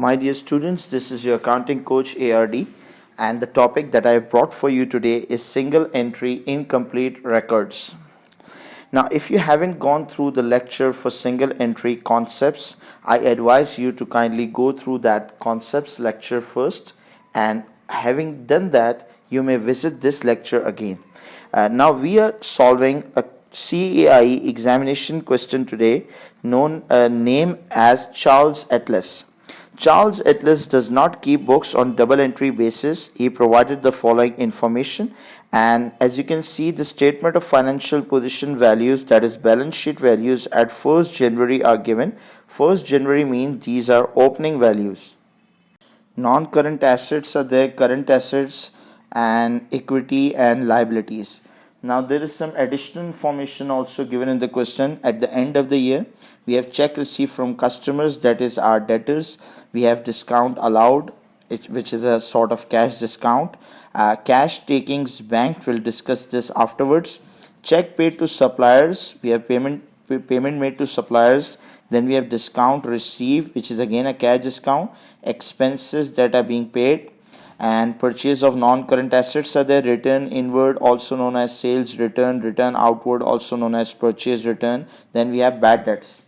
My dear students, this is your accounting coach ARD, and the topic that I have brought for you today is single entry incomplete records. Now, if you haven't gone through the lecture for single entry concepts, I advise you to kindly go through that concepts lecture first, and having done that, you may visit this lecture again. Now, we are solving a CAIE examination question today, known name as Charles Atlas. Charles Atlas does not keep books on double entry basis. He provided the following information, and as you can see, the statement of financial position values, that is balance sheet values, at 1st January are given. 1st January means these are opening values. Non-current assets are there, current assets and equity and liabilities. Now there is some additional information also given in the question. At the end of the year, we have check received from customers, that is our debtors. We have discount allowed, which is a sort of cash discount. Cash takings banked, we'll discuss this afterwards. Check paid to suppliers, we have payment made to suppliers. Then we have discount received, which is again a cash discount. Expenses that are being paid. And purchase of non-current assets are there. Return inward, also known as sales return. Return outward, also known as purchase return. Then we have bad debts.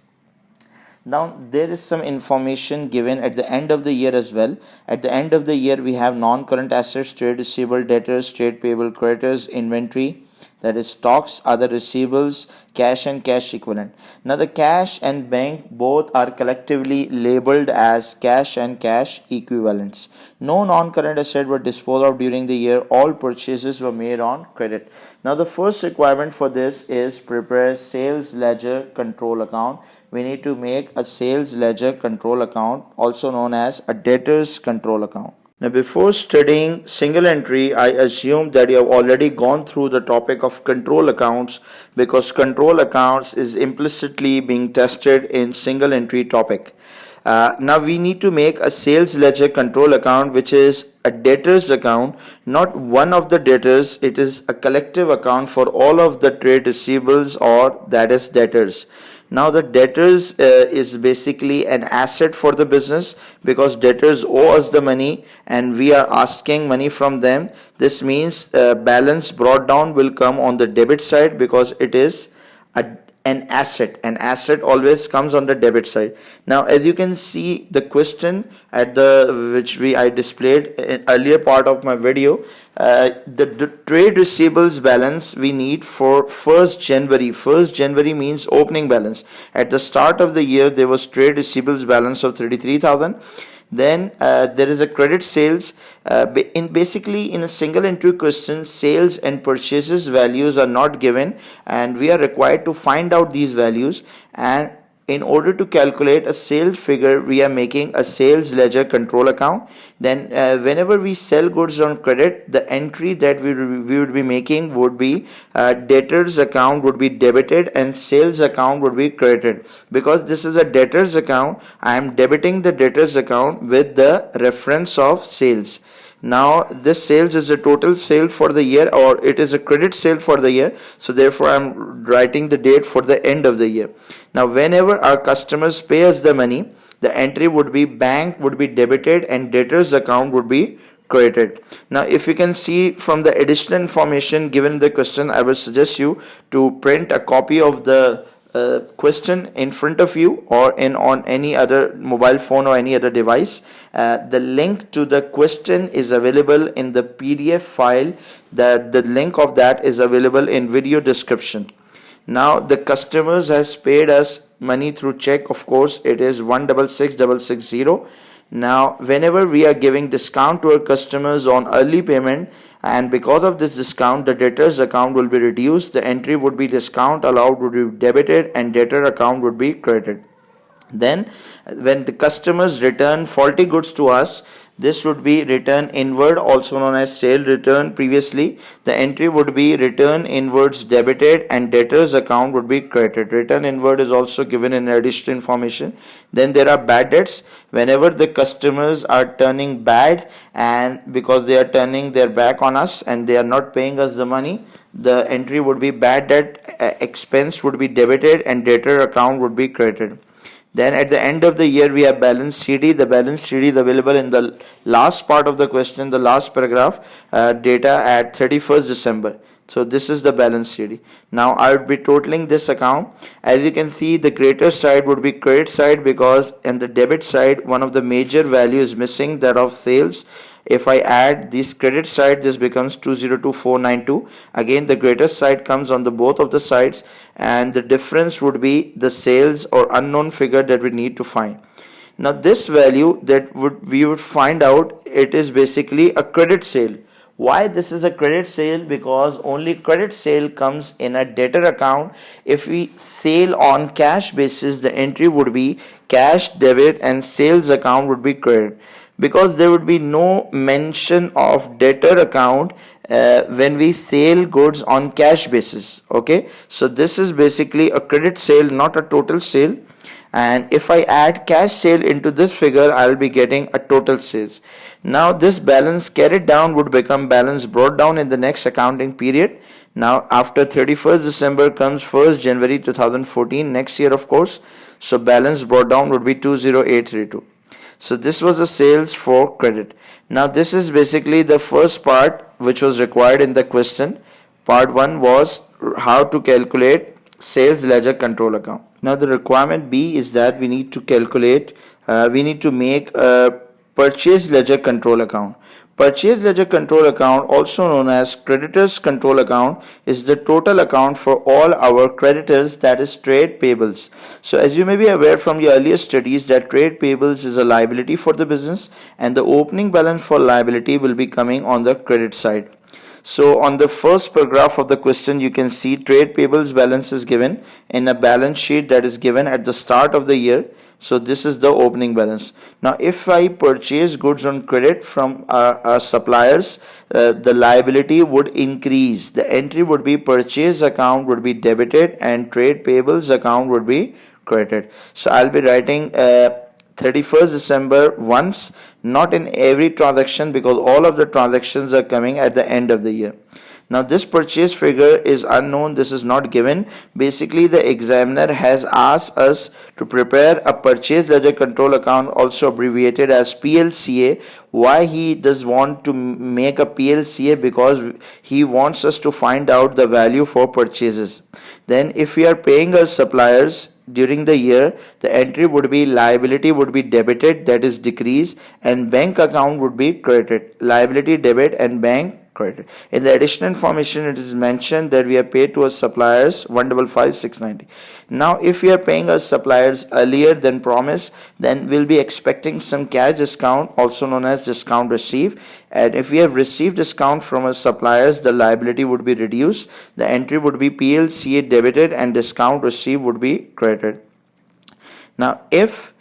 Now there is some information given at the end of the year as well. At the end of the year, we have non-current assets, trade receivable, debtors, trade payable, creditors, inventory, that is stocks, other receivables, cash and cash equivalent. Now the cash and bank both are collectively labeled as cash and cash equivalents. No non-current asset were disposed of during the year. All purchases were made on credit. Now the first requirement for this is prepare sales ledger control account. We need to make a sales ledger control account, also known as a debtors control account. Now, before studying single entry, I assume that you have already gone through the topic of control accounts, because control accounts is implicitly being tested in single entry topic. Now we need to make a sales ledger control account, which is a debtors account, not one of the debtors. It is a collective account for all of the trade receivables, or that is debtors. Now the debtors is basically an asset for the business, because debtors owe us the money and we are asking money from them. This means balance brought down will come on the debit side, because it is an asset. An asset always comes on the debit side. Now as you can see the question at I displayed in earlier part of my video, the trade receivables balance we need for 1st January. 1st January means opening balance. At the start of the year, there was trade receivables balance of 33,000. Then there is a credit sales. Basically in a single entry question, sales and purchases values are not given, and we are required to find out these values. And in order to calculate a sales figure, we are making a sales ledger control account. Then whenever we sell goods on credit, the entry that we would be making would be debtors account would be debited and sales account would be credited. Because this is a debtors account, I am debiting the debtors account with the reference of sales. Now this sales is a total sale for the year, or it is a credit sale for the year, so therefore I am writing the date for the end of the year. Now whenever our customers pay us the money, the entry would be bank would be debited and debtors account would be credited. Now if you can see from the additional information given in the question, I would suggest you to print a copy of the question in front of you, or on any other mobile phone or any other device. The link to the question is available in the PDF file. The link of that is available in video description. Now the customers has paid us money through check. Of course it is 166,660. Now whenever we are giving discount to our customers on early payment, and because of this discount, the debtors account will be reduced. The entry would be discount allowed would be debited and debtor account would be credited. Then when the customers return faulty goods to us, this would be return inward, also known as sale return previously. The entry would be return inwards debited and debtors account would be credited. Return inward is also given in additional information. Then there are bad debts. Whenever the customers are turning bad, and because they are turning their back on us and they are not paying us the money, the entry would be bad debt expense would be debited and debtor account would be credited. Then at the end of the year, we have balance CD. The balance CD is available in the last part of the question, the last paragraph, data at 31st December. So this is the balance CD. Now I would be totaling this account. As you can see, the greater side would be credit side, because in the debit side, one of the major value is missing, that of sales. If I add this credit side, this becomes 202492. Again, the greater side comes on the both of the sides, and the difference would be the sales or unknown figure that we need to find. Now this value that we would find out, it is basically a credit sale. Why this is a credit sale? Because only credit sale comes in a debtor account. If we sell on cash basis, the entry would be cash debit and sales account would be credit, because there would be no mention of debtor account when we sell goods on cash basis. Okay, so this is basically a credit sale, not a total sale. And if I add cash sale into this figure, I'll be getting a total sales. Now this balance carried down would become balance brought down in the next accounting period. Now after 31st December comes 1st January 2014, next year of course. So balance brought down would be 20832. So this was the sales for credit. Now this is basically the first part which was required in the question. Part 1 was how to calculate sales ledger control account. Now the requirement B is that we need to calculate, we need to make a purchase ledger control account. Purchase ledger control account, also known as creditors control account, is the total account for all our creditors, that is trade payables. So as you may be aware from your earlier studies that trade payables is a liability for the business, and the opening balance for liability will be coming on the credit side. So on the first paragraph of the question, you can see trade payables balance is given in a balance sheet that is given at the start of the year. So this is the opening balance. Now if I purchase goods on credit from our suppliers, the liability would increase. The entry would be purchase account would be debited and trade payables account would be credited. So I'll be writing 31st December once, not in every transaction, because all of the transactions are coming at the end of the year. Now this purchase figure is unknown, this is not given. Basically the examiner has asked us to prepare a purchase ledger control account, also abbreviated as PLCA. Why he does want to make a PLCA? Because he wants us to find out the value for purchases. Then if we are paying our suppliers during the year, the entry would be liability would be debited, that is decrease, and bank account would be credited. Liability debit and bank credit. In the additional information, it is mentioned that we are paid to our suppliers 155,690. Now if we are paying our suppliers earlier than promised, then we'll be expecting some cash discount, also known as discount received. And if we have received discount from our suppliers, the liability would be reduced. The entry would be PLCA debited and discount received would be credited. Now if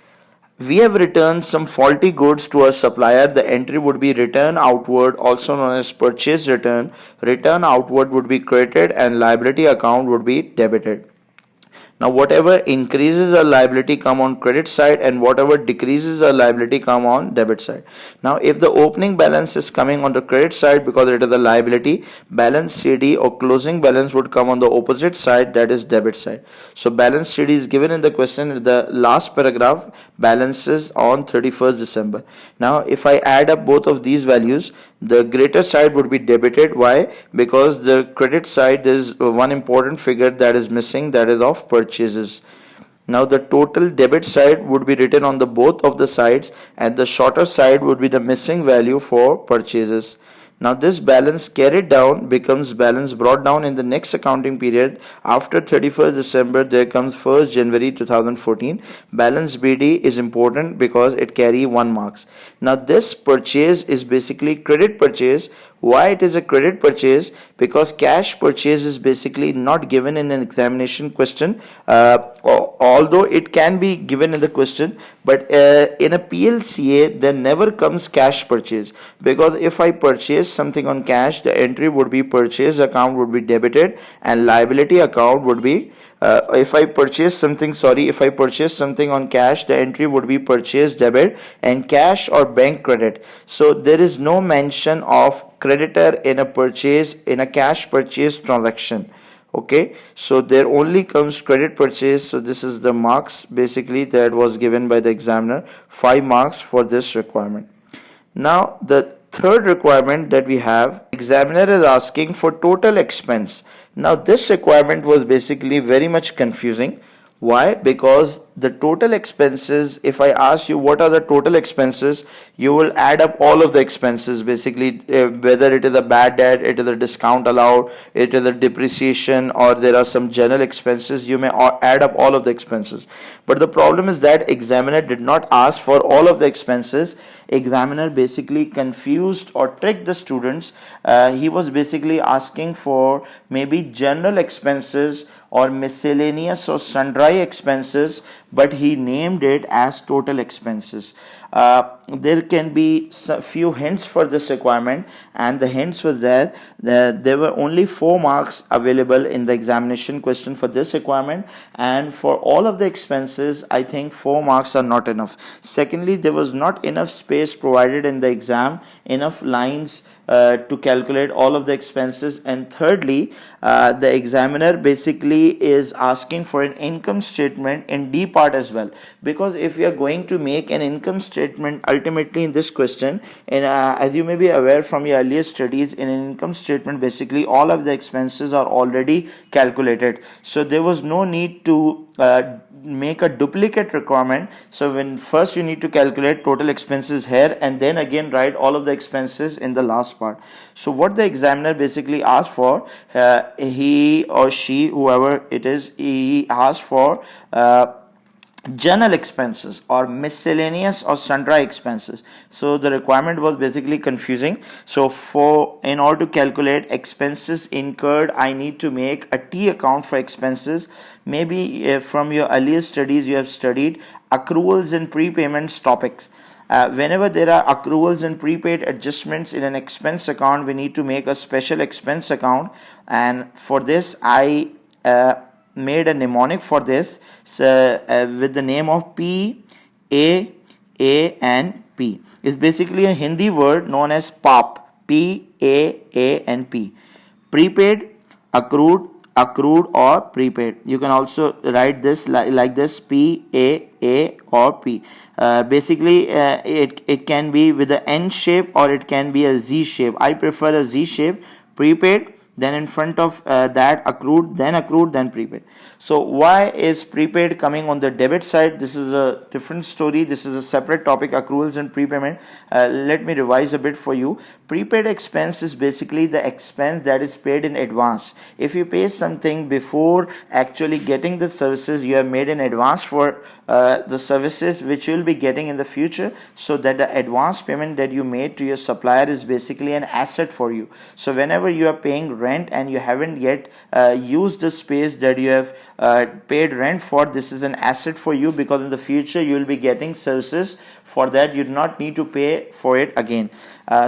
we have returned some faulty goods to our supplier, the entry would be return outward, also known as purchase return. Return outward would be credited and liability account would be debited. Now whatever increases our liability come on credit side, and whatever decreases our liability come on debit side. Now if the opening balance is coming on the credit side because it is a liability, balance CD or closing balance would come on the opposite side, that is debit side. So balance CD is given in the question in the last paragraph, balances on 31st December. Now if I add up both of these values, the greater side would be debited. Why? Because the credit side, there is one important figure that is missing, that is of purchases. Now the total debit side would be written on the both of the sides, and the shorter side would be the missing value for purchases. Now this balance carried down becomes balance brought down in the next accounting period. After 31st December, there comes 1st January 2014. Balance BD is important because it carry 1 marks. Now this purchase is basically credit purchase. Why it is a credit purchase? Because cash purchase is basically not given in an examination question, although it can be given in the question, but in a PLCA there never comes cash purchase, because if I purchase something on cash, the entry would be purchase account would be debited and liability account would be if I purchase something on cash, the entry would be purchase debit and cash or bank credit. So there is no mention of creditor in a purchase, in a cash purchase transaction. Okay, so there only comes credit purchase. So this is the marks basically that was given by the examiner, 5 marks for this requirement. Now the third requirement that we have, examiner is asking for total expense. Now this requirement was basically very much confusing. Why? Because the total expenses, if I ask you what are the total expenses, you will add up all of the expenses basically, whether it is a bad debt, it is a discount allowed, it is a depreciation, or there are some general expenses, you may add up all of the expenses. But the problem is that examiner did not ask for all of the expenses. Examiner basically confused or tricked the students. He was basically asking for maybe general expenses or miscellaneous or sundry expenses, but he named it as total expenses. There can be a few hints for this requirement, and the hints were there were only 4 marks available in the examination question for this requirement, and for all of the expenses I think 4 marks are not enough. Secondly, there was not enough space provided in the exam, enough lines to calculate all of the expenses. And thirdly, the examiner basically is asking for an income statement in D part as well, because if we are going to make an income statement ultimately in this question, and as you may be aware from your earlier studies, in an income statement basically all of the expenses are already calculated, so there was no need to make a duplicate requirement. So when first you need to calculate total expenses here and then again write all of the expenses in the last part. So what the examiner basically asked for, he or she, whoever it is, he asked for general expenses or miscellaneous or sundry expenses. So the requirement was basically confusing. So in order to calculate expenses incurred, I need to make a T account for expenses. Maybe from your earlier studies you have studied accruals and prepayments topics. Whenever there are accruals and prepaid adjustments in an expense account, we need to make a special expense account, and for this I made a mnemonic for this, with the name of P A and P. Is basically a Hindi word known as PAP, P A and P. Prepaid, accrued or prepaid. You can also write this like this, P A or P. Basically it can be with the N shape or it can be a Z shape. I prefer a Z shape. Prepaid, then in front of that accrued, then prepaid. So why is prepaid coming on the debit side? This is a different story. This is a separate topic, accruals and prepayment. Let me revise a bit for you. Prepaid expense is basically the expense that is paid in advance. If you pay something before actually getting the services, you have made an advance for the services which you will be getting in the future, so that the advance payment that you made to your supplier is basically an asset for you. So whenever you are paying rent and you haven't yet used the space that you have paid rent for, this is an asset for you, because in the future you will be getting services for that. You do not need to pay for it again.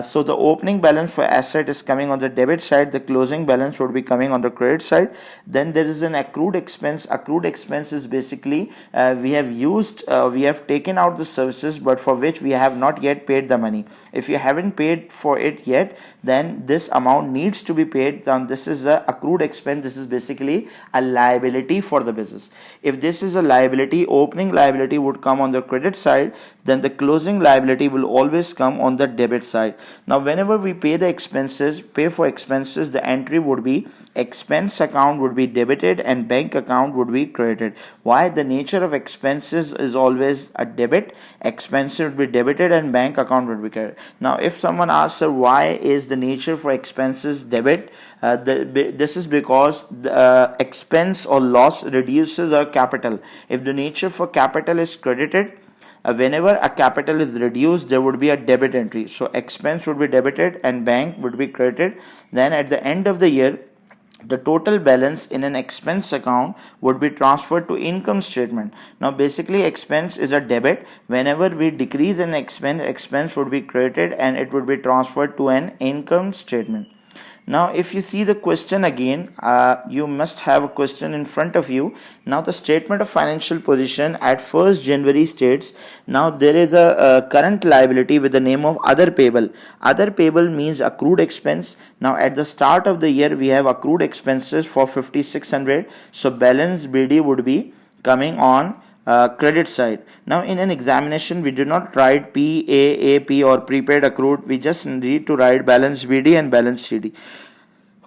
So the opening balance for asset is coming on the debit side, the closing balance would be coming on the credit side. Then there is an accrued expense. Accrued expense is basically we have taken out the services but for which we have not yet paid the money. If you haven't paid for it yet, then this amount needs to be paid. Then this is a accrued expense. This is basically a liability for the business. If this is a liability, opening liability would come on the credit side, then the closing liability will always come on the debit side. Now whenever we pay for expenses, the entry would be expense account would be debited and bank account would be credited. Why? The nature of expenses is always a debit. Expenses would be debited and bank account would be credited. Now if someone asks, sir, why is the nature for expenses debit? This is because the expense or loss reduces our capital. If the nature for capital is credited, whenever a capital is reduced, there would be a debit entry. So expense would be debited and bank would be credited. Then at the end of the year, the total balance in an expense account would be transferred to income statement. Now basically expense is a debit. Whenever we decrease an expense would be credited and it would be transferred to an income statement. Now if you see the question again, you must have a question in front of you. Now the statement of financial position at 1st January states, now there is a current liability with the name of other payable. Other payable means accrued expense. Now at the start of the year we have accrued expenses for 5600, so balance BD would be coming on credit side. Now in an examination we do not write PAAP or prepaid accrued, we just need to write balance BD and balance CD.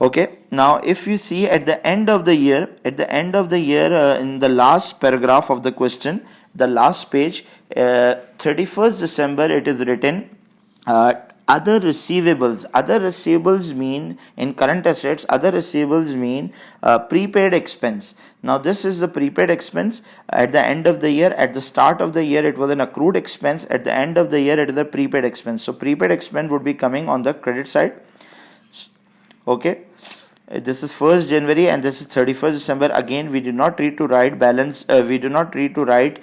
Okay, now if you see at the end of the year, in the last paragraph of the question, the last page, 31st December, it is written other receivables mean in current assets, other receivables mean prepaid expense. Now this is the prepaid expense at the end of the year. At the start of the year it was an accrued expense, at the end of the year it is a prepaid expense. So prepaid expense would be coming on the credit side. Okay, this is 1st January and this is 31st December. Again we do not need to write balance, we do not need to write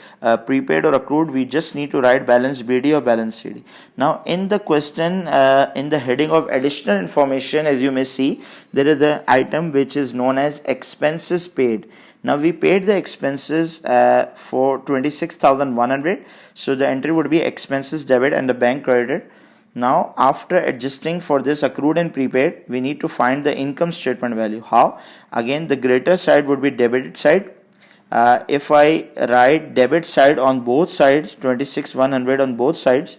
prepaid or accrued, we just need to write balance BD or balance CD. Now in the question, in the heading of additional information, as you may see, there is an item which is known as expenses paid. Now we paid the expenses for 26,100, so the entry would be expenses debit and the bank credited. Now after adjusting for this accrued and prepaid, we need to find the income statement value. How? Again the greater side would be debit side. If I write debit side on both sides, 26,100 on both sides.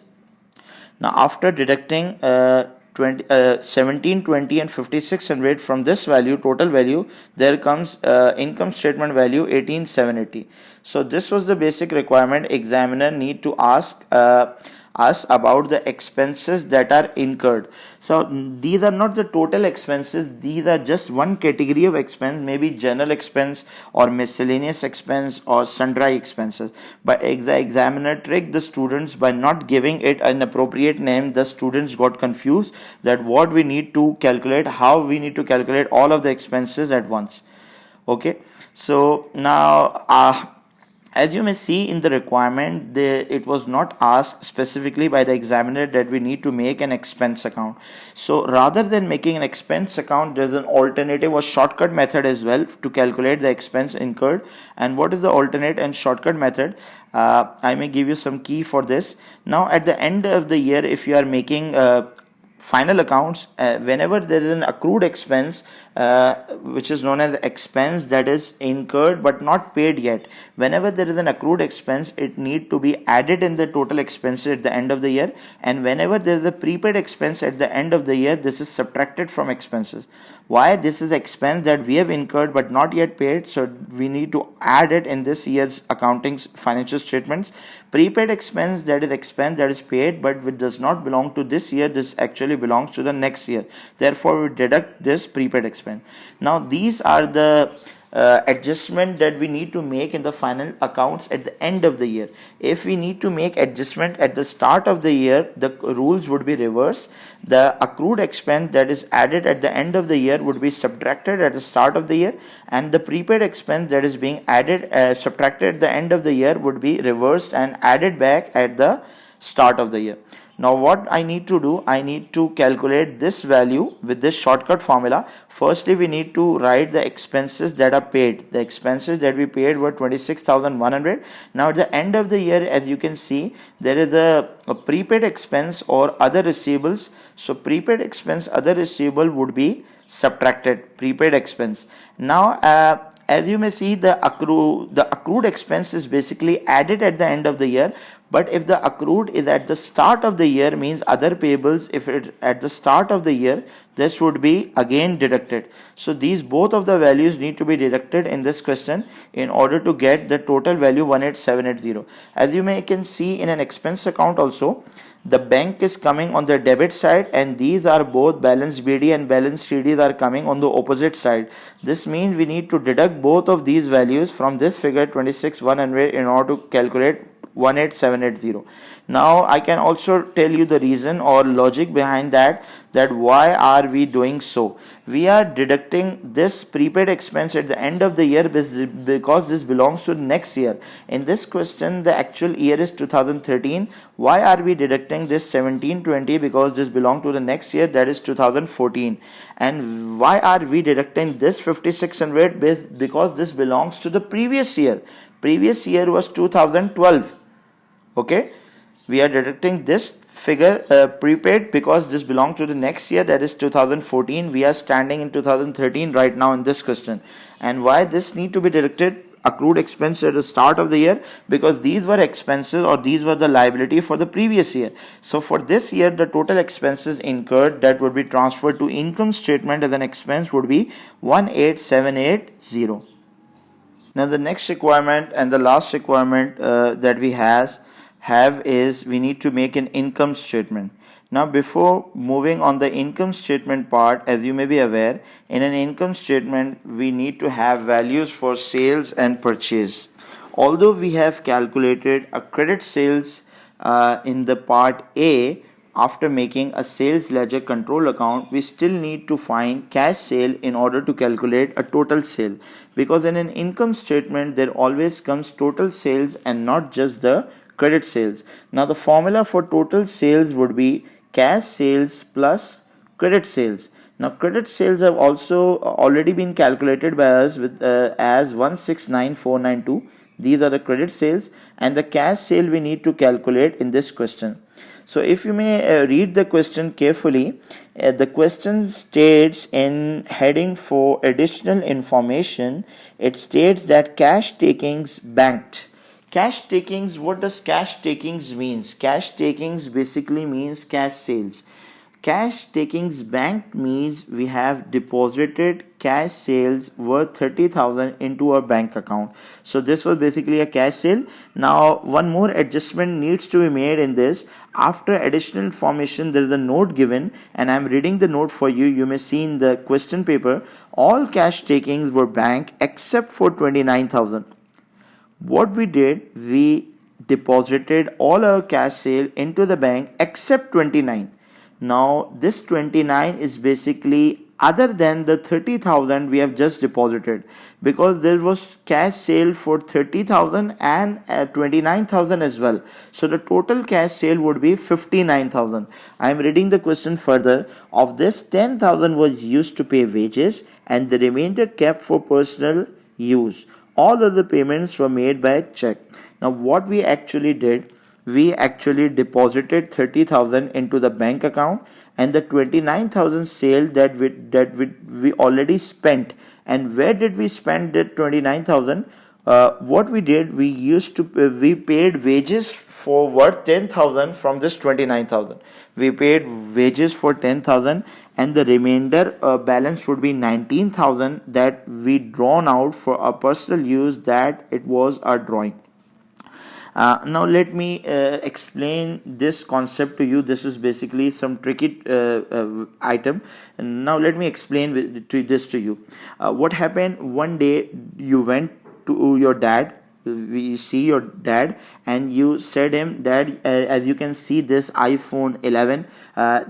Now after deducting 1720 and 5600 from this value, total value, there comes income statement value 18,780. So this was the basic requirement. Examiner need to ask us about the expenses that are incurred. So these are not the total expenses, these are just one category of expense, maybe general expense or miscellaneous expense or sundry expenses. But the examiner tricked the students by not giving it an appropriate name. The students got confused that what we need to calculate, how we need to calculate all of the expenses at once. Okay, so now as you may see in the requirement, it was not asked specifically by the examiner that we need to make an expense account. So rather than making an expense account, there is an alternative or shortcut method as well to calculate the expense incurred. And what is the alternate and shortcut method? I may give you some key for this. Now at the end of the year, if you are making final accounts, whenever there is an accrued expense which is known as expense that is incurred but not paid yet, whenever there is an accrued expense, it need to be added in the total expenses at the end of the year, and whenever there is a prepaid expense at the end of the year, this is subtracted from expenses. Why? This is expense that we have incurred but not yet paid, so we need to add it in this year's accounting financial statements. Prepaid expense, that is expense that is paid but which does not belong to this year, this actually belongs to the next year, therefore we deduct this prepaid expense. Now these are the adjustment that we need to make in the final accounts at the end of the year. If we need to make adjustment at the start of the year, the rules would be reversed. The accrued expense that is added at the end of the year would be subtracted at the start of the year, and the prepaid expense that is being added subtracted at the end of the year would be reversed and added back at the start of the year. Now what I need to do, I need to calculate this value with this shortcut formula. Firstly, we need to write the expenses that are paid. The expenses that we paid were 26,100. Now at the end of the year, as you can see, there is a prepaid expense or other receivables. So prepaid expense, other receivable would be subtracted, prepaid expense. Now as you may see, the accrued expense is basically added at the end of the year. But if the accrued is at the start of the year, means other payables, if it at the start of the year, this would be again deducted. So these both of the values need to be deducted in this question in order to get the total value 18780. As you may can see in an expense account also, the bank is coming on the debit side, and these are both balance BD and balance CDs are coming on the opposite side. This means we need to deduct both of these values from this figure 26,100 in order to calculate 18780. Now I can also tell you the reason or logic behind that why are we doing so. We are deducting this prepaid expense at the end of the year because this belongs to next year. In this question the actual year is 2013. Why are we deducting this 1720? Because this belongs to the next year, that is 2014. And why are we deducting this 5600? Because this belongs to the previous year. Previous year was 2012. Okay, we are deducting this figure prepaid because this belongs to the next year, that is 2014. We are standing in 2013 right now in this question. And why this need to be deducted accrued expense at the start of the year? Because these were expenses or these were the liability for the previous year. So for this year the total expenses incurred that would be transferred to income statement as an expense would be 18780. Now the next requirement and the last requirement that we have is we need to make an income statement. Now before moving on the income statement part, as you may be aware, in an income statement we need to have values for sales and purchase. Although we have calculated a credit sales in the part A, after making a sales ledger control account, we still need to find cash sale in order to calculate a total sale, because in an income statement there always comes total sales and not just the credit sales. Now the formula for total sales would be cash sales plus credit sales. Now credit sales have also already been calculated by us with as 169492. These are the credit sales, and the cash sale we need to calculate in this question. So if you may read the question carefully, the question states in heading for additional information, it states that cash takings banked. Cash takings, what does cash takings means? Cash takings basically means cash sales. Cash takings banked means we have deposited cash sales worth 30,000 into our bank account. So this was basically a cash sale. Now one more adjustment needs to be made in this. After additional information there is a note given, and I am reading the note for you. You may see in the question paper, all cash takings were banked except for 29,000. What we did, we deposited all our cash sale into the bank except 29. Now this 29 is basically other than the 30,000 we have just deposited, because there was cash sale for 30,000 and 29,000 as well. So the total cash sale would be 59,000. I am reading the question further. Of this, 10,000 was used to pay wages and the remainder kept for personal use. All other payments were made by check. Now what we actually did, we actually deposited 30,000 into the bank account, and the 29,000 sale that we already spent. And where did we spend that 29,000? What we did, we paid wages for worth 10,000 from this 29,000. We paid wages for 10,000, and the remainder balance would be 19,000 that we drawn out for our personal use, that it was our drawing. Now let me explain this concept to you. This is basically some tricky item. Now let me explain this to you. What happened one day, you went to your dad, we see your dad, and you said him, Dad, as you can see this iPhone 11,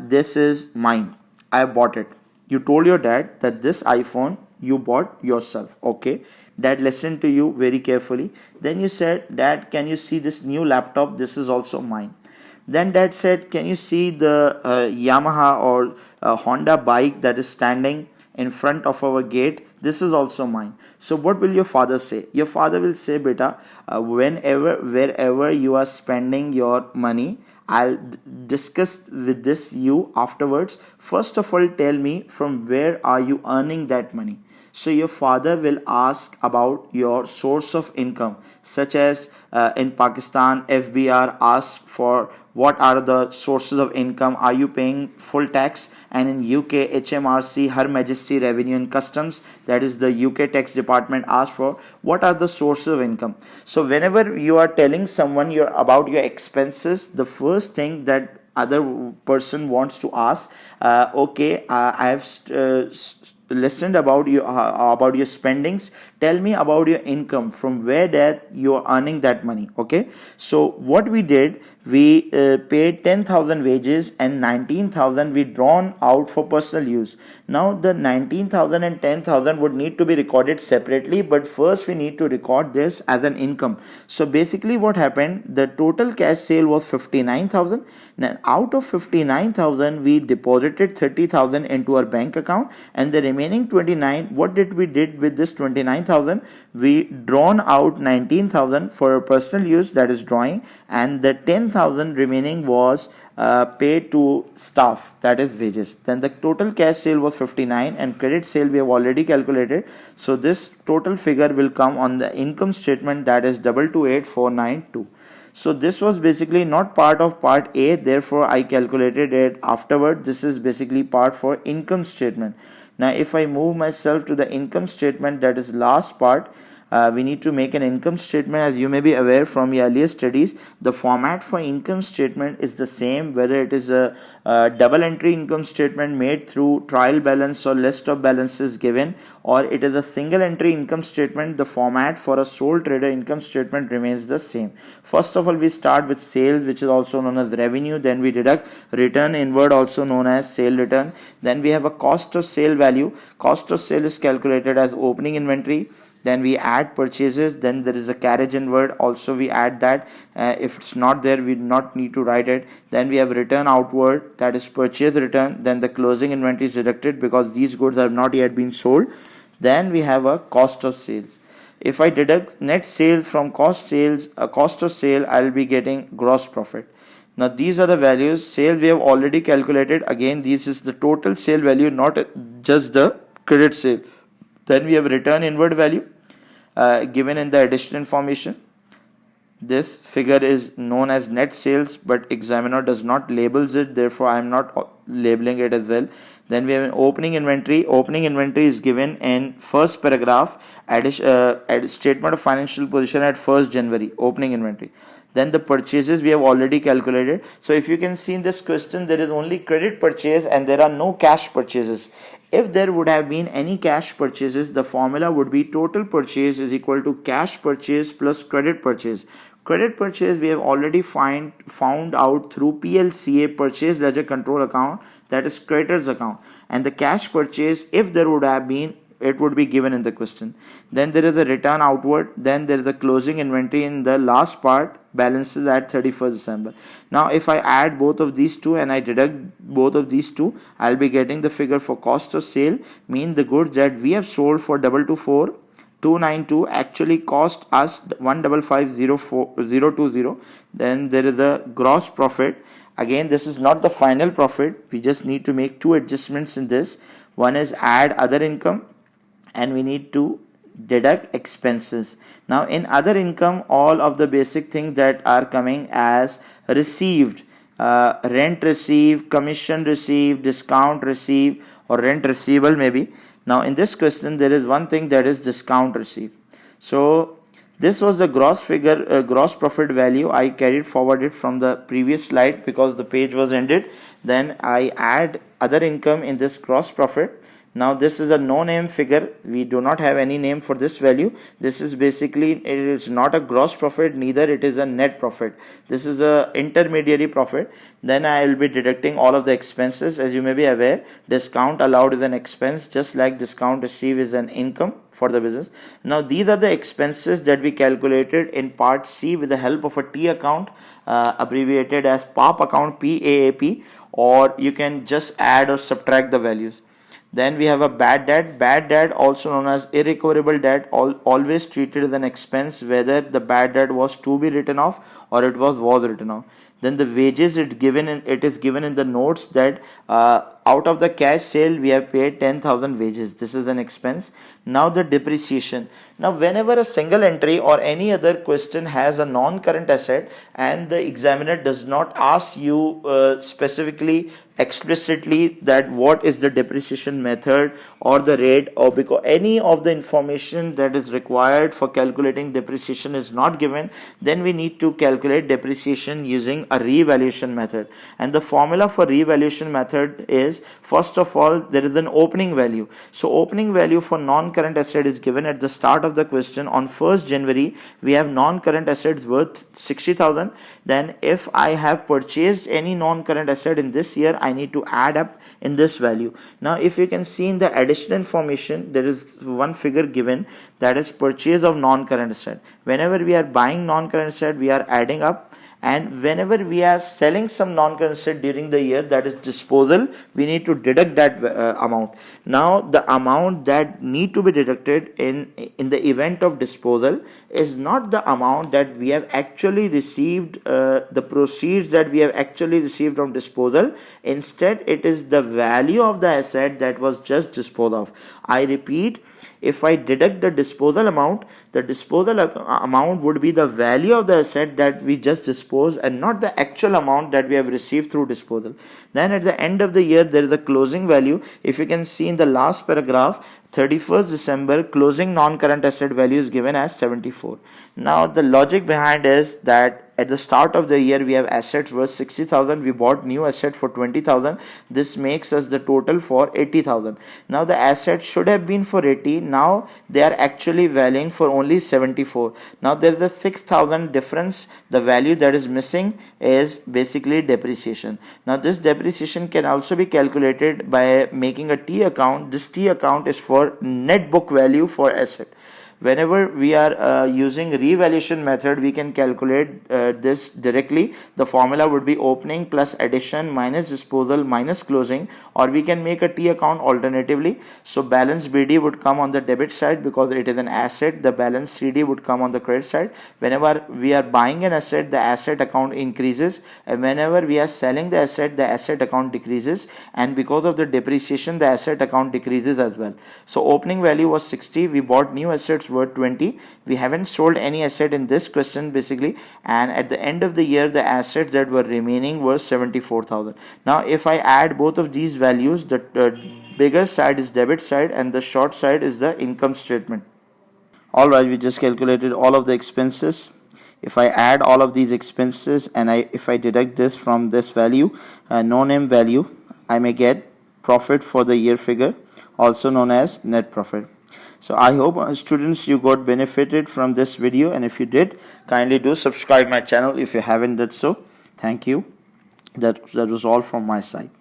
this is mine, I bought it. You told your dad that this iPhone you bought yourself. Okay, Dad listened to you very carefully. Then you said, Dad, can you see this new laptop? This is also mine. Then Dad said, can you see the Yamaha or Honda bike that is standing in front of our gate? This is also mine. So what will your father say? Your father will say, beta, wherever you are spending your money, I'll discuss with this you afterwards. First of all, tell me from where are you earning that money? So your father will ask about your source of income, such as in Pakistan, FBR asks for what are the sources of income. Are you paying full tax? And in UK, HMRC, Her Majesty Revenue and Customs, that is the UK tax department, asks for what are the sources of income. So whenever you are telling someone about your expenses, the first thing that other person wants to ask, I have listened about your spendings. Tell me about your income, from where that you are earning that money. Okay, so what we did, we paid 10,000 wages and 19,000 we drawn out for personal use. Now the 19,000 and 10,000 would need to be recorded separately, but first we need to record this as an income. So basically what happened, the total cash sale was 59,000. Now out of 59,000 we deposited 30,000 into our bank account, and the remaining 29, what did we did with this 29,000? We drawn out 19,000 for personal use, that is drawing, and the 10,000 remaining was paid to staff, that is wages. Then the total cash sale was 59, and credit sale we have already calculated. So this total figure will come on the income statement, that is 228492. So this was basically not part of part A, therefore I calculated it afterward. This is basically part for income statement. Now if I move myself to the income statement, that is last part, we need to make an income statement. As you may be aware from your earlier studies, the format for income statement is the same, whether it is a double entry income statement made through trial balance or list of balances given, or it is a single entry income statement. The format for a sole trader income statement remains the same. First of all, we start with sales, which is also known as revenue. Then we deduct return inward, also known as sale return. Then we have a cost of sale value. Cost of sale is calculated as opening inventory. Then we add purchases. Then there is a carriage inward, also we add that. If it's not there, we do not need to write it. Then we have return outward, that is purchase return. Then the closing inventory is deducted because these goods have not yet been sold. Then we have a cost of sales. If I deduct net sales from cost of sale, I will be getting gross profit. Now these are the values. Sales we have already calculated. Again, this is the total sale value, not just the credit sale. Then we have return inward value given in the additional information. This figure is known as net sales, but examiner does not labels it, therefore I am not labeling it as well. Then we have an opening inventory. Opening inventory is given in first paragraph, statement of financial position at 1st January, opening inventory. Then the purchases we have already calculated. So if you can see in this question, there is only credit purchase and there are no cash purchases. If there would have been any cash purchases, the formula would be total purchase is equal to cash purchase plus credit purchase. Credit purchase we have already found out through PLCA, purchase ledger control account, that is creditors account. And the cash purchase, if there would have been, it would be given in the question. Then there is a return outward. Then there is a closing inventory in the last part, balances at 31st December. Now if I add both of these two and I deduct both of these two, I'll be getting the figure for cost of sale, mean the goods that we have sold for 224,292 actually cost us 155,020. Then there is a gross profit. Again, this is not the final profit. We just need to make two adjustments in this. One is add other income, and we need to deduct expenses. Now in other income, all of the basic things that are coming as received, rent received, commission received, discount received, or rent receivable maybe. Now in this question, there is one thing, that is discount received. So this was the gross figure, gross profit value. I carried forward it from the previous slide because the page was ended. Then I add other income in this gross profit. Now this is a no name figure. We do not have any name for this value. This is basically, it is not a gross profit, neither it is a net profit. This is a intermediary profit. Then I will be deducting all of the expenses. As you may be aware, discount allowed is an expense, just like discount received is an income for the business. Now these are the expenses that we calculated in part C with the help of a T account, abbreviated as PAP account, PAAP, or you can just add or subtract the values. Then we have a bad debt. Bad debt, also known as irrecoverable debt, always treated as an expense, whether the bad debt was to be written off or it was written off. Then the wages, it is given in the notes that out of the cash sale we have paid 10,000 wages. This is an expense. Now the depreciation. Now, whenever a single entry or any other question has a non-current asset and the examiner does not ask you specifically explicitly that what is the depreciation method or the rate, or because any of the information that is required for calculating depreciation is not given, then we need to calculate depreciation using a revaluation method. And the formula for revaluation method is, first of all, there is an opening value. So opening value for non-current asset is given at the start of the question. On 1st January we have non-current assets worth 60,000. Then if I have purchased any non-current asset in this year, I need to add up in this value. Now if you can see in the additional information, there is one figure given, that is purchase of non-current asset. Whenever we are buying non-current asset, we are adding up, and whenever we are selling some non-current asset during the year, that is disposal, we need to deduct that amount. Now the amount that need to be deducted in the event of disposal is not the amount that we have actually received, the proceeds that we have actually received from disposal. Instead, it is the value of the asset that was just disposed of. I repeat, if I deduct the disposal amount, the disposal amount would be the value of the asset that we just disposed and not the actual amount that we have received through disposal. Then at the end of the year, there is a closing value. If you can see in the last paragraph, 31st December closing non-current asset value is given as 74. Now the logic behind is that at the start of the year we have assets worth 60,000, we bought new asset for 20,000. This makes us the total for 80,000. Now the assets should have been for 80, now they are actually valuing for only 74. Now there is a 6,000 difference. The value that is missing is basically depreciation. Now this depreciation can also be calculated by making a T account. This T account is for net book value for asset. Whenever we are using revaluation method, we can calculate this directly. The formula would be opening plus addition minus disposal minus closing, or we can make a T account alternatively. So balance BD would come on the debit side because it is an asset. The balance CD would come on the credit side. Whenever we are buying an asset, the asset account increases, and whenever we are selling the asset account decreases, and because of the depreciation, the asset account decreases as well. So opening value was 60, we bought new assets worth 20. We haven't sold any asset in this question basically, and at the end of the year the assets that were remaining were 74,000. Now if I add both of these values, the bigger side is debit side and the short side is the income statement. Alright, we just calculated all of the expenses. If I add all of these expenses and if I deduct this from this value, no-name value, I may get profit for the year figure, also known as net profit. So I hope students you got benefited from this video, and if you did, kindly do subscribe my channel if you haven't done so. Thank you. That was all from my side.